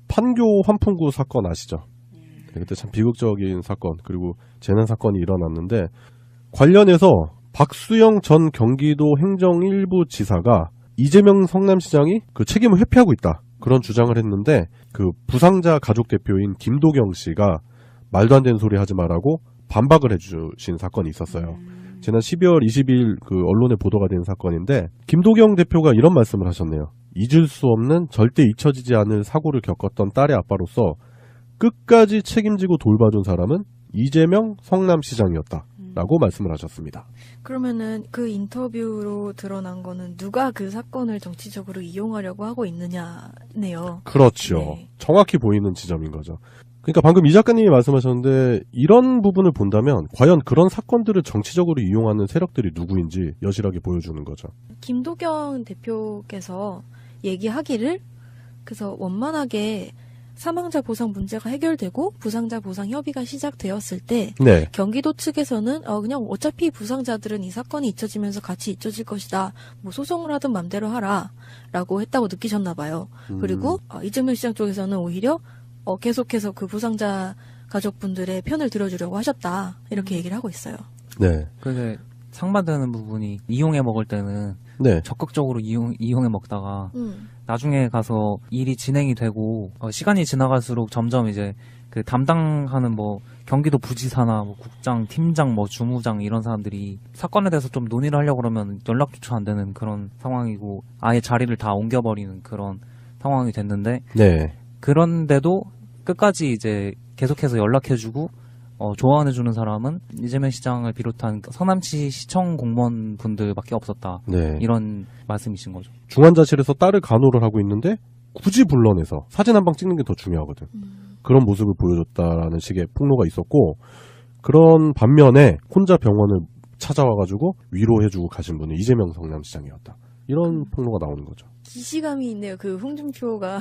판교 환풍구 사건 아시죠? 그때 참 비극적인 사건 그리고 재난 사건이 일어났는데 관련해서 박수영 전 경기도 행정 1부 지사가 이재명 성남시장이 그 책임을 회피하고 있다. 그런 주장을 했는데 그 부상자 가족 대표인 김도경 씨가 말도 안 되는 소리 하지 말라고 반박을 해주신 사건이 있었어요. 지난 12월 20일 그 언론에 보도가 된 사건인데 김도경 대표가 이런 말씀을 하셨네요. 잊을 수 없는 절대 잊혀지지 않을 사고를 겪었던 딸의 아빠로서 끝까지 책임지고 돌봐준 사람은 이재명 성남시장이었다. 라고 말씀을 하셨습니다. 그러면은 그 인터뷰로 드러난 거는 누가 그 사건을 정치적으로 이용하려고 하고 있느냐네요. 그렇죠. 네. 정확히 보이는 지점인 거죠. 그러니까 방금 이 작가님이 말씀하셨는데 이런 부분을 본다면 과연 그런 사건들을 정치적으로 이용하는 세력들이 누구인지 여실하게 보여주는 거죠. 김도경 대표께서 얘기하기를 그래서 원만하게 사망자 보상 문제가 해결되고 부상자 보상 협의가 시작되었을 때 네. 경기도 측에서는 그냥 어차피 부상자들은 이 사건이 잊혀지면서 같이 잊혀질 것이다. 뭐 소송을 하든 맘대로 하라 라고 했다고 느끼셨나 봐요. 그리고 이재명 시장 쪽에서는 오히려 계속해서 그 부상자 가족분들의 편을 들어주려고 하셨다. 이렇게 얘기를 하고 있어요. 네. 그게 상반되는 부분이 이용해 먹을 때는 네. 적극적으로 이용해 먹다가 나중에 가서 일이 진행이 되고 시간이 지나갈수록 점점 이제 그 담당하는 뭐 경기도 부지사나 뭐 국장, 팀장, 뭐 주무장 이런 사람들이 사건에 대해서 좀 논의를 하려고 그러면 연락조차 안 되는 그런 상황이고 아예 자리를 다 옮겨버리는 그런 상황이 됐는데 네. 그런데도 끝까지 이제 계속해서 연락해주고 조언해주는 사람은 이재명 시장을 비롯한 성남시 시청 공무원분들밖에 없었다. 네. 이런 말씀이신 거죠. 중환자실에서 딸을 간호를 하고 있는데 굳이 불러내서 사진 한 방 찍는 게 더 중요하거든. 그런 모습을 보여줬다라는 식의 폭로가 있었고 그런 반면에 혼자 병원을 찾아와가지고 위로해주고 가신 분은 이재명 성남시장이었다. 이런 폭로가 나오는 거죠. 기시감이 있네요. 그 홍준표가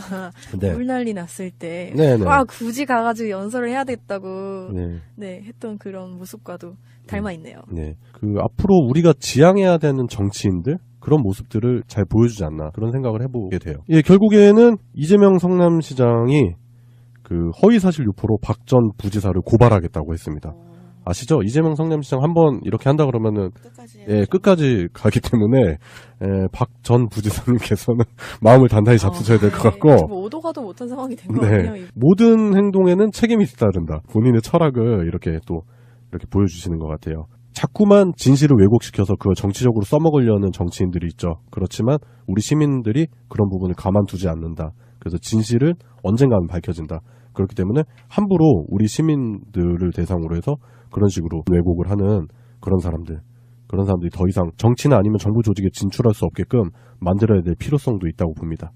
네. 물난리 났을 때 네네. 굳이 가가지고 연설을 해야 됐다고 네. 네, 했던 그런 모습과도 닮아 있네요. 네. 그 앞으로 우리가 지향해야 되는 정치인들 그런 모습들을 잘 보여주지 않나 그런 생각을 해보게 돼요. 예, 결국에는 이재명 성남시장이 그 허위사실 유포로 박 전 부지사를 고발하겠다고 했습니다. 아시죠? 이재명 성남시장 한번 이렇게 한다 그러면은 끝까지 가기 때문에 박 전 부지사님께서는 마음을 단단히 잡수셔야 될 것 같고 뭐 오도 가도 못한 상황이 된 것 같네요. 모든 행동에는 책임이 따른다. 본인의 철학을 이렇게 보여주시는 것 같아요. 자꾸만 진실을 왜곡시켜서 그걸 정치적으로 써먹으려는 정치인들이 있죠. 그렇지만 우리 시민들이 그런 부분을 가만두지 않는다. 그래서 진실은 언젠가는 밝혀진다. 그렇기 때문에 함부로 우리 시민들을 대상으로 해서 그런 식으로 왜곡을 하는 그런 사람들이 더 이상 정치나 아니면 정부 조직에 진출할 수 없게끔 만들어야 될 필요성도 있다고 봅니다.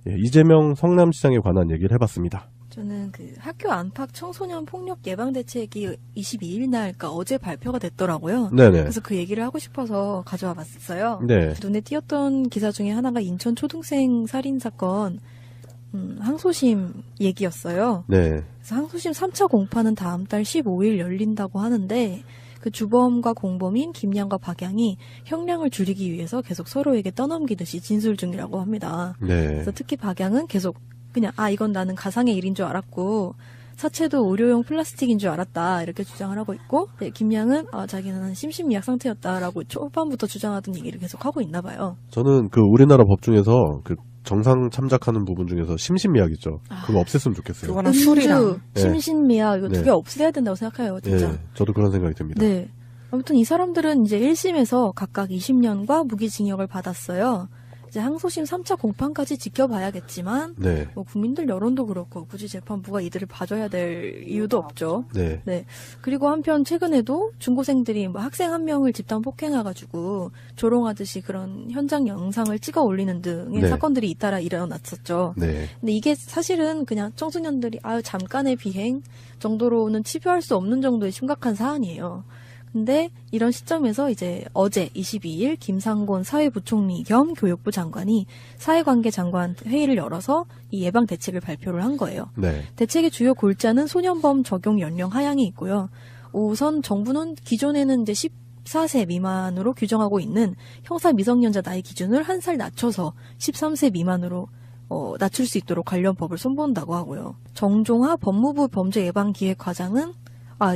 예, 이재명 성남시장에 관한 얘기를 해봤습니다. 저는 그 학교 안팎 청소년 폭력 예방 대책이 22일 날, 그러니까 어제 발표가 됐더라고요. 네네. 그래서 그 얘기를 하고 싶어서 가져와 봤어요. 네. 눈에 띄었던 기사 중에 하나가 인천 초등생 살인 사건 항소심 얘기였어요. 네. 그래서 항소심 3차 공판은 다음 달 15일 열린다고 하는데 그 주범과 공범인 김양과 박양이 형량을 줄이기 위해서 계속 서로에게 떠넘기듯이 진술 중이라고 합니다. 네. 그래서 특히 박양은 계속 그냥 이건 나는 가상의 일인 줄 알았고 사체도 의료용 플라스틱인 줄 알았다 이렇게 주장을 하고 있고 김양은 자기는 심신미약 상태였다라고 초반부터 주장하던 얘기를 계속 하고 있나 봐요. 저는 그 우리나라 법 중에서 그 정상 참작하는 부분 중에서 심신미약 있죠. 그거 없앴으면 좋겠어요. 그거는 술이랑 심신미약 이거 두 개 없애야 된다고 생각해요. 진짜. 네, 저도 그런 생각이 듭니다. 네. 아무튼 이 사람들은 이제 1심에서 각각 20년과 무기징역을 받았어요. 이제 항소심 3차 공판까지 지켜봐야겠지만 네. 뭐 국민들 여론도 그렇고 굳이 재판부가 이들을 봐줘야 될 이유도 없죠. 네. 네. 그리고 한편 최근에도 중고생들이 뭐 학생 한 명을 집단 폭행해가지고 조롱하듯이 그런 현장 영상을 찍어 올리는 등의 네. 사건들이 잇따라 일어났었죠. 네. 근데 이게 사실은 그냥 청소년들이 잠깐의 비행 정도로는 치부할 수 없는 정도의 심각한 사안이에요. 근데 이런 시점에서 이제 어제 22일 김상곤 사회부총리 겸 교육부 장관이 사회관계 장관 회의를 열어서 이 예방 대책을 발표를 한 거예요. 네. 대책의 주요 골자는 소년범 적용 연령 하향이 있고요. 우선 정부는 기존에는 이제 14세 미만으로 규정하고 있는 형사 미성년자 나이 기준을 한 살 낮춰서 13세 미만으로 낮출 수 있도록 관련 법을 손본다고 하고요. 정종하 법무부 범죄예방기획과장은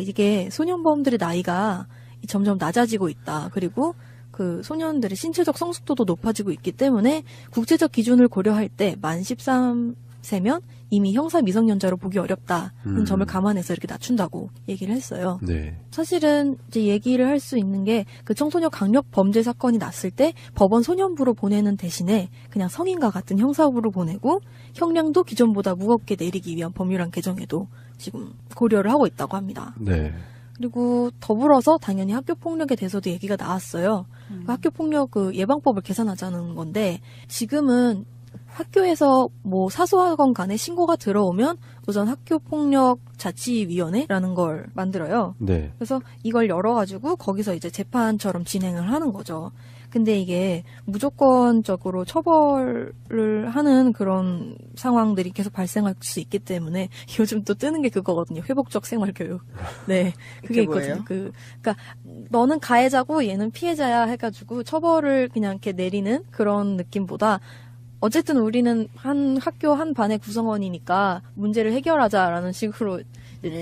이게 소년범들의 나이가 점점 낮아지고 있다. 그리고 그 소년들의 신체적 성숙도도 높아지고 있기 때문에 국제적 기준을 고려할 때 만 13세면 이미 형사 미성년자로 보기 어렵다는 점을 감안해서 이렇게 낮춘다고 얘기를 했어요. 네. 사실은 이제 얘기를 할 수 있는 게 그 청소년 강력 범죄 사건이 났을 때 법원 소년부로 보내는 대신에 그냥 성인과 같은 형사부로 보내고 형량도 기존보다 무겁게 내리기 위한 법률안 개정에도 지금 고려를 하고 있다고 합니다. 네. 그리고 더불어서 당연히 학교폭력에 대해서도 얘기가 나왔어요. 학교폭력 그 예방법을 개선하자는 건데 지금은 학교에서 뭐 사소하건 간에 신고가 들어오면 우선 학교폭력 자치위원회라는 걸 만들어요. 네. 그래서 이걸 열어가지고 거기서 이제 재판처럼 진행을 하는 거죠. 근데 이게 무조건적으로 처벌을 하는 그런 상황들이 계속 발생할 수 있기 때문에 요즘 또 뜨는 게 그거거든요. 회복적 생활교육. 네. 그게 있거든요. 그러니까 너는 가해자고 얘는 피해자야 해가지고 처벌을 그냥 이렇게 내리는 그런 느낌보다 어쨌든 우리는 한 학교 한 반의 구성원이니까 문제를 해결하자라는 식으로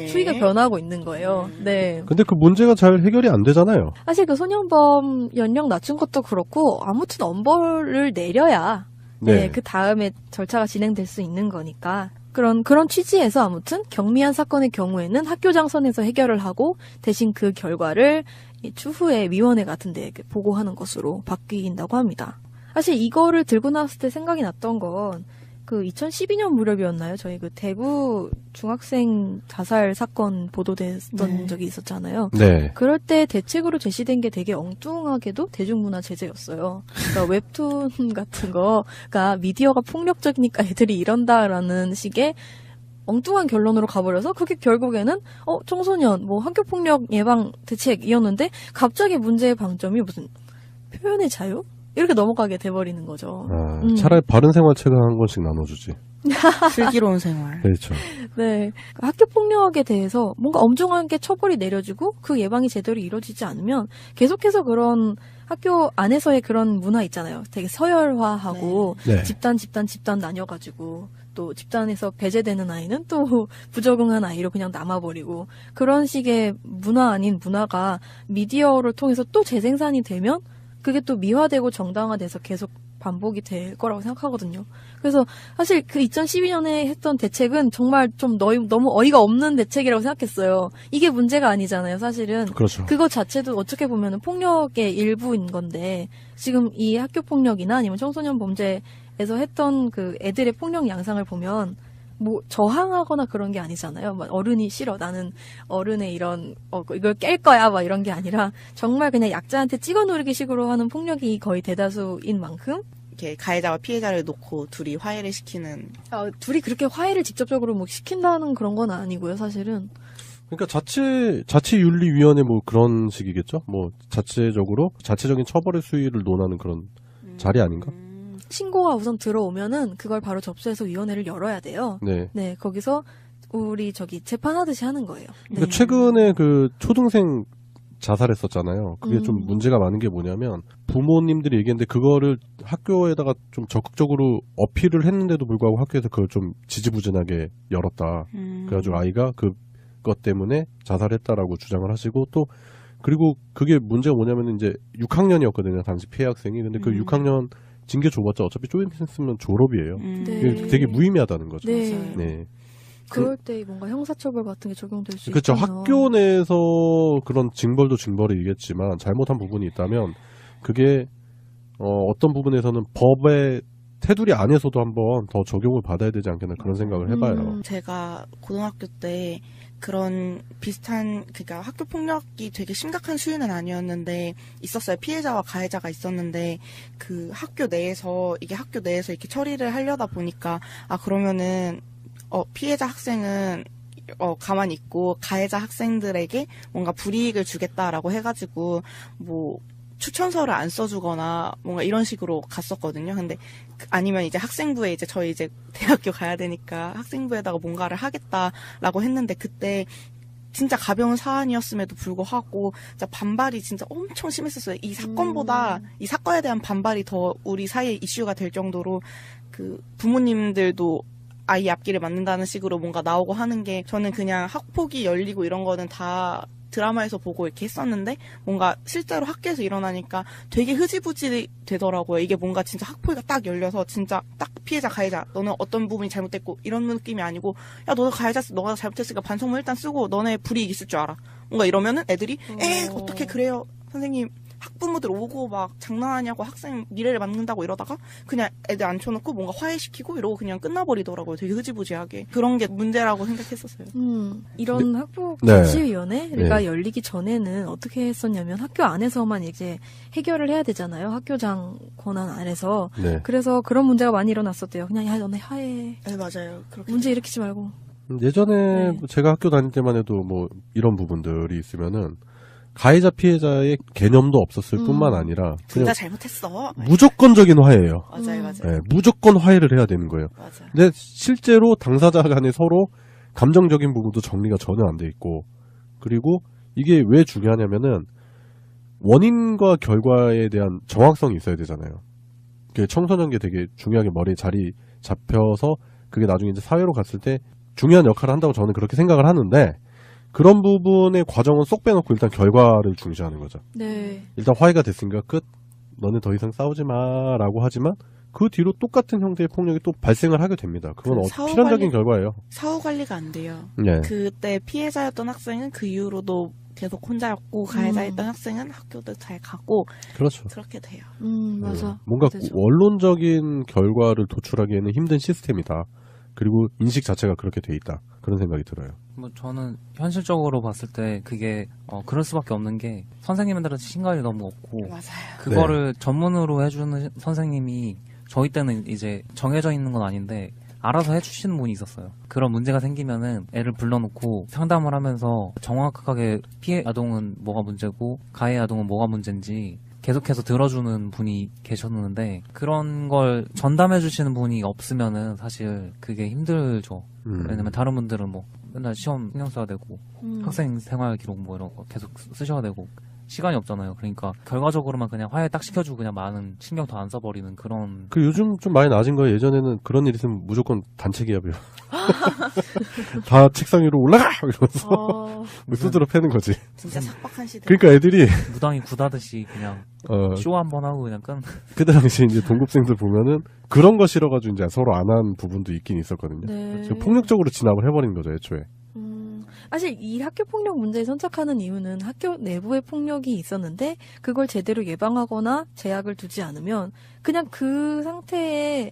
추이가 변하고 있는 거예요. 네. 근데 그 문제가 잘 해결이 안 되잖아요. 사실 그 소년범 연령 낮춘 것도 그렇고 아무튼 엄벌을 내려야 네, 그 다음에 절차가 진행될 수 있는 거니까 그런 취지에서 아무튼 경미한 사건의 경우에는 학교장 선에서 해결을 하고 대신 그 결과를 추후에 위원회 같은 데에 보고하는 것으로 바뀐다고 합니다. 사실 이거를 들고 나왔을 때 생각이 났던 건 그 2012년 무렵이었나요? 저희 그 대구 중학생 자살 사건 보도됐던 적이 있었잖아요. 네. 그럴 때 대책으로 제시된 게 되게 엉뚱하게도 대중문화 제재였어요. 그러니까 웹툰 같은 거가 미디어가 폭력적이니까 애들이 이런다라는 식의 엉뚱한 결론으로 가버려서 그게 결국에는 청소년 뭐 학교폭력 예방 대책이었는데 갑자기 문제의 방점이 무슨 표현의 자유? 이렇게 넘어가게 돼버리는 거죠. 차라리 바른 생활책을 한 권씩 나눠주지. 슬기로운 생활. 그렇죠. 네. 학교폭력에 대해서 뭔가 엄중하게 처벌이 내려지고 그 예방이 제대로 이루어지지 않으면 계속해서 그런 학교 안에서의 그런 문화 있잖아요. 되게 서열화하고 네. 집단 나뉘어가지고 또 집단에서 배제되는 아이는 또 부적응한 아이로 그냥 남아버리고 그런 식의 문화 아닌 문화가 미디어를 통해서 또 재생산이 되면 그게 또 미화되고 정당화돼서 계속 반복이 될 거라고 생각하거든요. 그래서 사실 그 2012년에 했던 대책은 정말 좀 너무 어이가 없는 대책이라고 생각했어요. 이게 문제가 아니잖아요, 사실은. 그렇죠. 그거 자체도 어떻게 보면 폭력의 일부인 건데 지금 이 학교 폭력이나 아니면 청소년 범죄에서 했던 그 애들의 폭력 양상을 보면 뭐 저항하거나 그런 게 아니잖아요. 막 어른이 싫어. 나는 어른의 이런 이걸 깰 거야. 막 이런 게 아니라 정말 그냥 약자한테 찍어 누르기 식으로 하는 폭력이 거의 대다수인 만큼 이렇게 가해자와 피해자를 놓고 둘이 화해를 시키는. 둘이 그렇게 화해를 직접적으로 뭐 시킨다는 그런 건 아니고요. 사실은. 그러니까 자치윤리위원회 뭐 그런 식이겠죠. 뭐 자체적인 처벌의 수위를 논하는 그런 자리 아닌가? 신고가 우선 들어오면은 그걸 바로 접수해서 위원회를 열어야 돼요. 네. 네, 거기서 우리 재판하듯이 하는 거예요. 그러니까 네. 최근에 그 초등생 자살했었잖아요. 그게 좀 문제가 많은 게 뭐냐면 부모님들이 얘기했는데 그거를 학교에다가 좀 적극적으로 어필을 했는데도 불구하고 학교에서 그걸 좀 지지부진하게 열었다. 그래가지고 아이가 그것 때문에 자살했다라고 주장을 하시고 또 그리고 그게 문제가 뭐냐면 이제 6학년이었거든요. 당시 피해 학생이. 근데 그 6학년 징계 줘봤자 어차피 좀 있으면 졸업이에요. 네. 이게 되게 무의미하다는 거죠. 네. 네. 그럴 때 뭔가 형사처벌 같은 게 적용될 수 그렇죠. 있잖아요. 학교 내에서 그런 징벌도 징벌이겠지만 잘못한 부분이 있다면 그게 어떤 부분에서는 법의 테두리 안에서도 한번 더 적용을 받아야 되지 않겠나 그런 생각을 해봐요. 제가 고등학교 때 그런 비슷한 그러니까 학교 폭력이 되게 심각한 수위는 아니었는데 있었어요. 피해자와 가해자가 있었는데 그 학교 내에서 이렇게 처리를 하려다 보니까 그러면은 피해자 학생은 가만히 있고 가해자 학생들에게 뭔가 불이익을 주겠다라고 해가지고 뭐 추천서를 안 써주거나 뭔가 이런 식으로 갔었거든요. 근데 아니면 이제 학생부에 저희 대학교 가야 되니까 학생부에다가 뭔가를 하겠다라고 했는데 그때 진짜 가벼운 사안이었음에도 불구하고 진짜 반발이 진짜 엄청 심했었어요. 이 사건보다 이 사건에 대한 반발이 더 우리 사이에 이슈가 될 정도로 그 부모님들도 아이 앞길을 맞는다는 식으로 뭔가 나오고 하는 게 저는 그냥 학폭이 열리고 이런 거는 다 드라마에서 보고 이렇게 했었는데 뭔가 실제로 학교에서 일어나니까 되게 흐지부지 되더라고요. 이게 뭔가 진짜 학폭위가 딱 열려서 진짜 딱 피해자 가해자 너는 어떤 부분이 잘못됐고 이런 느낌이 아니고 야 너는 가해자 너가 잘못했으니까 반성문 일단 쓰고 너네 불이익 있을 줄 알아. 뭔가 이러면은 애들이 어떻게 그래요 선생님 학부모들 오고 막 장난하냐고 학생 미래를 막는다고 이러다가 그냥 애들 앉혀놓고 뭔가 화해시키고 이러고 그냥 끝나버리더라고요. 되게 흐지부지하게. 그런 게 문제라고 생각했었어요. 이런 학폭 네. 자치위원회가 네. 열리기 전에는 어떻게 했었냐면 학교 안에서만 이제 해결을 해야 되잖아요. 학교장 권한 안에서. 네. 그래서 그런 문제가 많이 일어났었대요. 그냥 야 너네 화해. 네 맞아요. 그렇게 문제 일으키지 말고. 예전에 네. 제가 학교 다닐 때만 해도 뭐 이런 부분들이 있으면은 가해자 피해자의 개념도 없었을 뿐만 아니라 둘 그냥 다 잘못했어. 무조건적인 화해예요. 맞아요, 맞아요. 네, 무조건 화해를 해야 되는 거예요. 맞아요. 근데 실제로 당사자 간에 서로 감정적인 부분도 정리가 전혀 안 돼 있고 그리고 이게 왜 중요하냐면은 원인과 결과에 대한 정확성이 있어야 되잖아요. 그 청소년기 되게 중요하게 머리에 자리 잡혀서 그게 나중에 이제 사회로 갔을 때 중요한 역할을 한다고 저는 그렇게 생각을 하는데 그런 부분의 과정은 쏙 빼놓고 일단 결과를 중시하는 거죠. 네. 일단 화해가 됐으니까 끝. 너네 더 이상 싸우지 마라고 하지만 그 뒤로 똑같은 형태의 폭력이 또 발생을 하게 됩니다. 그건 그 사후 필연적인 관리- 결과예요. 사후 관리가 안 돼요. 네. 그때 피해자였던 학생은 그 이후로도 계속 혼자였고 가해자였던 학생은 학교도 잘 가고 그렇죠. 그렇게 돼요. 맞아. 뭔가 되죠. 원론적인 결과를 도출하기에는 힘든 시스템이다. 그리고 인식 자체가 그렇게 돼 있다. 그런 생각이 들어요. 뭐 저는 현실적으로 봤을 때 그게 그럴 수밖에 없는 게 선생님들한테 신гал이 너무 없고 맞아요. 그거를 전문으로 해주는 선생님이 저희 때는 이제 정해져 있는 건 아닌데 알아서 해주시는 분이 있었어요. 그런 문제가 생기면은 애를 불러놓고 상담을 하면서 정확하게 피해 아동은 뭐가 문제고 가해 아동은 뭐가 문제인지 계속해서 들어주는 분이 계셨는데 그런 걸 전담해 주시는 분이 없으면은 사실 그게 힘들죠. 왜냐면 다른 분들은 뭐 맨날 시험 신경 써야 되고 학생 생활 기록 뭐 이런 거 계속 쓰셔야 되고 시간이 없잖아요. 그러니까 결과적으로만 그냥 화해 딱 시켜주고 그냥 많은 신경 더 안 써버리는 그런. 그 요즘 좀 많이 나아진 거예요. 예전에는 그런 일 있으면 무조건 단체 기합이요. 다 책상 위로 올라가! 이러면서 뭐 두드러 패는 거지. 진짜 삭박한 시대. 그러니까 애들이 무당이 구다듯이 그냥 쇼 한 번 하고 그냥 끝. 그때 당시 이제 동급생들 보면은 그런 거 싫어가지고 이제 서로 안 한 부분도 있긴 있었거든요. 네. 그래서 폭력적으로 진압을 해버린 거죠, 애초에. 사실 이 학교 폭력 문제에 선착하는 이유는 학교 내부의 폭력이 있었는데 그걸 제대로 예방하거나 제약을 두지 않으면 그냥 그 상태의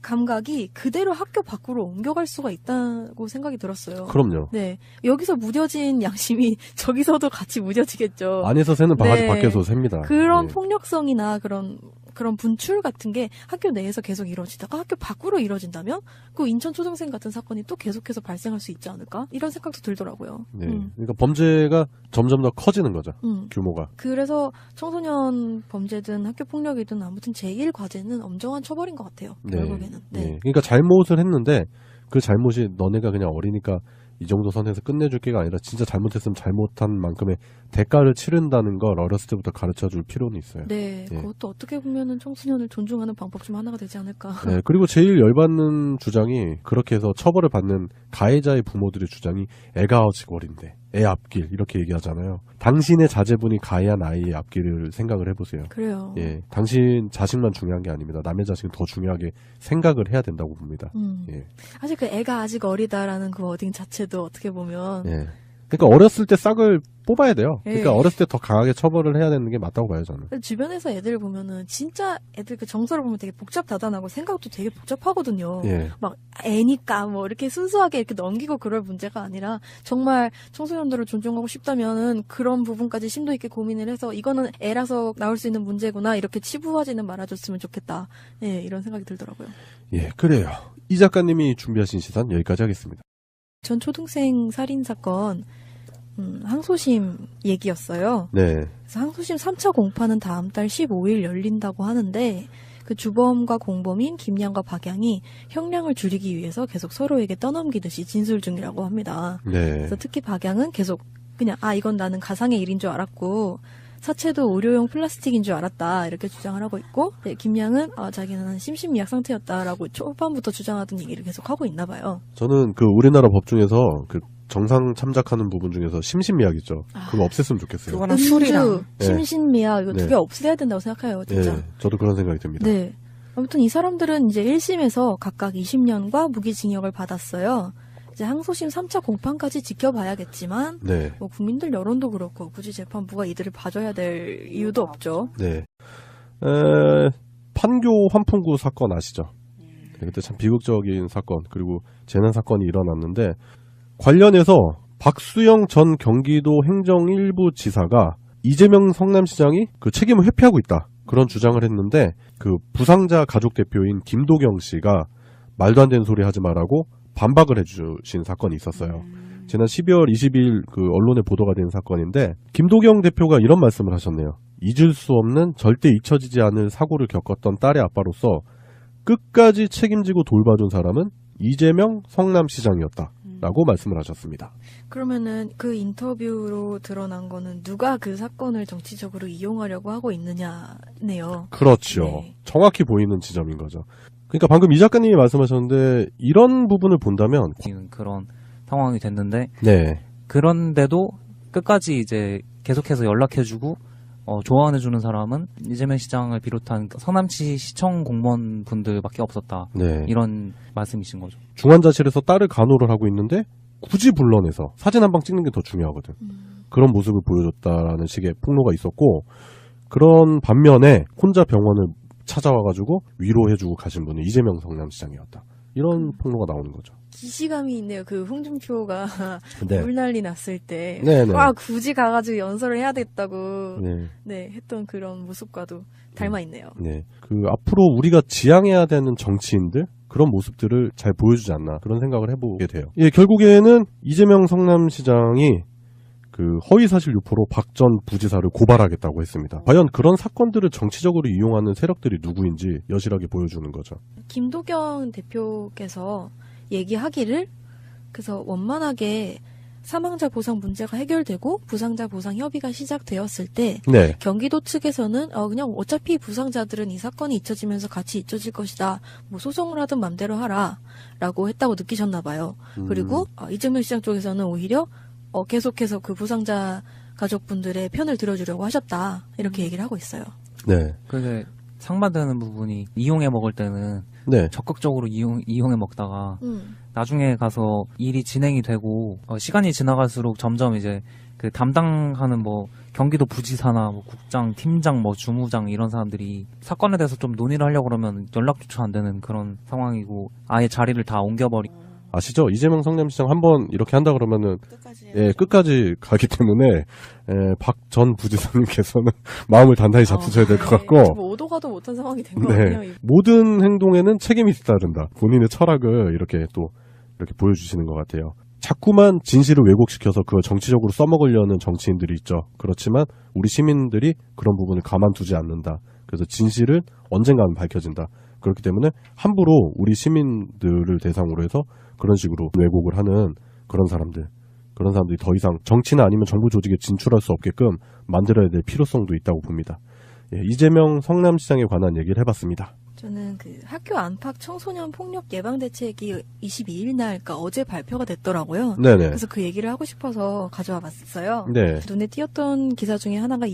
감각이 그대로 학교 밖으로 옮겨갈 수가 있다고 생각이 들었어요. 그럼요. 네. 여기서 무뎌진 양심이 저기서도 같이 무뎌지겠죠. 안에서 새는 바가지 네. 밖에서 셉니다. 그런 예. 폭력성이나 그런 분출 같은 게 학교 내에서 계속 이루어지다가 학교 밖으로 이루어진다면 그 인천 초등생 같은 사건이 또 계속해서 발생할 수 있지 않을까? 이런 생각도 들더라고요. 네. 그러니까 범죄가 점점 더 커지는 거죠. 규모가. 그래서 청소년 범죄든 학교 폭력이든 아무튼 제1 과제는 엄정한 처벌인 것 같아요. 결국에는. 네. 그러니까 잘못을 했는데 그 잘못이 너네가 그냥 어리니까 이 정도 선에서 끝내줄 게가 아니라 진짜 잘못했으면 잘못한 만큼의 대가를 치른다는 걸 어렸을 때부터 가르쳐줄 필요는 있어요. 네, 예. 그것도 어떻게 보면은 청소년을 존중하는 방법 중 하나가 되지 않을까. 네, 그리고 제일 열받는 주장이 그렇게 해서 처벌을 받는 가해자의 부모들의 주장이 애가 아직 어린데 애 앞길 이렇게 얘기하잖아요. 당신의 자제분이 가해한 아이의 앞길을 생각을 해보세요. 그래요. 예, 당신 자식만 중요한 게 아닙니다. 남의 자식은 더 중요하게 생각을 해야 된다고 봅니다. 예. 사실 그 애가 아직 어리다라는 그 워딩 자체도 어떻게 보면 예. 그러니까 어렸을 때 싹을 뽑아야 돼요. 그러니까 예. 어렸을 때 더 강하게 처벌을 해야 되는 게 맞다고 봐요, 저는. 주변에서 애들 보면은 진짜 애들 그 정서를 보면 되게 복잡다단하고 생각도 되게 복잡하거든요. 예. 막 애니까 뭐 이렇게 순수하게 이렇게 넘기고 그럴 문제가 아니라 정말 청소년들을 존중하고 싶다면은 그런 부분까지 심도 있게 고민을 해서 이거는 애라서 나올 수 있는 문제구나 이렇게 치부하지는 말아줬으면 좋겠다. 예, 이런 생각이 들더라고요. 예, 그래요. 이 작가님이 준비하신 시선 여기까지 하겠습니다. 전 초등생 살인 사건 항소심 얘기였어요. 네. 그래서 항소심 3차 공판은 다음 달 15일 열린다고 하는데 그 주범과 공범인 김양과 박양이 형량을 줄이기 위해서 계속 서로에게 떠넘기듯이 진술 중이라고 합니다. 네. 그래서 특히 박양은 계속 그냥 이건 나는 가상의 일인 줄 알았고 사체도 의료용 플라스틱인 줄 알았다 이렇게 주장을 하고 있고, 김양은 자기는 심신미약 상태였다라고 초반부터 주장하던 얘기를 계속 하고 있나 봐요. 저는 그 우리나라 법 중에서 그 정상 참작하는 부분 중에서 심신미약 있죠. 그거 없앴으면 좋겠어요. 그거랑 술이랑. 심신미약 이거 두 네. 개 없애야 된다고 생각해요, 진짜. 예, 저도 그런 생각이 듭니다. 네. 아무튼 이 사람들은 이제 1심에서 각각 20년과 무기징역을 받았어요. 이제 항소심 3차 공판까지 지켜봐야겠지만, 네. 뭐 국민들 여론도 그렇고 굳이 재판부가 이들을 봐줘야 될 이유도 없죠. 네. 판교 환풍구 사건 아시죠? 그때 참 비극적인 사건, 그리고 재난 사건이 일어났는데, 관련해서 박수영 전 경기도 행정 1부 지사가 이재명 성남시장이 그 책임을 회피하고 있다. 그런 주장을 했는데, 그 부상자 가족 대표인 김도경 씨가 말도 안 되는 소리 하지 말라고 반박을 해주신 사건이 있었어요. 지난 12월 22일 그 언론에 보도가 된 사건인데, 김도경 대표가 이런 말씀을 하셨네요. 잊을 수 없는 절대 잊혀지지 않을 사고를 겪었던 딸의 아빠로서 끝까지 책임지고 돌봐준 사람은 이재명 성남시장이었다. 라고 말씀을 하셨습니다. 그러면은 그 인터뷰로 드러난 거는 누가 그 사건을 정치적으로 이용하려고 하고 있느냐네요. 그렇죠. 네. 정확히 보이는 지점인 거죠. 그러니까 방금 이 작가님이 말씀하셨는데, 이런 부분을 본다면 그런 상황이 됐는데, 네. 그런데도 끝까지 이제 계속해서 연락해주고 조언해주는 사람은 이재명 시장을 비롯한 성남시 시청 공무원분들밖에 없었다. 네. 이런 말씀이신 거죠. 중환자실에서 딸을 간호를 하고 있는데 굳이 불러내서 사진 한 방 찍는 게 더 중요하거든. 그런 모습을 보여줬다라는 식의 폭로가 있었고, 그런 반면에 혼자 병원을 찾아와가지고 위로해주고 가신 분이 이재명 성남시장이었다. 이런 폭로가 나오는 거죠. 기시감이 있네요. 그 홍준표가 네. 물난리 났을 때 네네. 굳이 가가지고 연설을 해야 되겠다고 네. 했던 그런 모습과도 닮아 있네요. 네. 그 앞으로 우리가 지향해야 되는 정치인들, 그런 모습들을 잘 보여주지 않나, 그런 생각을 해보게 돼요. 예, 결국에는 이재명 성남시장이 그 허위사실 유포로 박 전 부지사를 고발하겠다고 했습니다. 과연 그런 사건들을 정치적으로 이용하는 세력들이 누구인지 여실하게 보여주는 거죠. 김도경 대표께서 얘기하기를, 그래서 원만하게 사망자 보상 문제가 해결되고 부상자 보상 협의가 시작되었을 때 네. 경기도 측에서는 그냥 어차피 부상자들은 이 사건이 잊혀지면서 같이 잊혀질 것이다. 뭐 소송을 하든 맘대로 하라 라고 했다고 느끼셨나 봐요. 그리고 이재명 시장 쪽에서는 오히려 계속해서 그 부상자 가족분들의 편을 들어주려고 하셨다. 이렇게 얘기를 하고 있어요. 네. 그게 상반되는 부분이, 이용해 먹을 때는 네. 적극적으로 이용해 먹다가 나중에 가서 일이 진행이 되고 시간이 지나갈수록 점점 이제 그 담당하는 뭐 경기도 부지사나 뭐 국장, 팀장, 뭐 주무장 이런 사람들이 사건에 대해서 좀 논의를 하려고 그러면 연락조차 안 되는 그런 상황이고, 아예 자리를 다 옮겨버리고. 아시죠? 이재명 성남시장 한번 이렇게 한다 그러면은 끝까지 가기 때문에 박 전 부지사님께서는 마음을 단단히 잡수셔야 될 것 같고, 뭐 오도 가도 못한 상황이 된 거 아니에요? 네. 모든 행동에는 책임이 따른다. 본인의 철학을 이렇게 보여주시는 것 같아요. 자꾸만 진실을 왜곡시켜서 그걸 정치적으로 써먹으려는 정치인들이 있죠. 그렇지만 우리 시민들이 그런 부분을 가만두지 않는다. 그래서 진실은 언젠가는 밝혀진다. 그렇기 때문에 함부로 우리 시민들을 대상으로 해서 그런 식으로 왜곡을 하는 그런 사람들이 더 이상 정치나 아니면 정부 조직에 진출할 수 없게끔 만들어야 될 필요성도 있다고 봅니다. 예, 이재명 성남시장에 관한 얘기를 해봤습니다. 저는 그 학교 안팎 청소년 폭력 예방 대책이 22일 날, 그러니까 어제 발표가 됐더라고요. 네네. 그래서 그 얘기를 하고 싶어서 가져와 봤어요. 네. 눈에 띄었던 기사 중에 하나가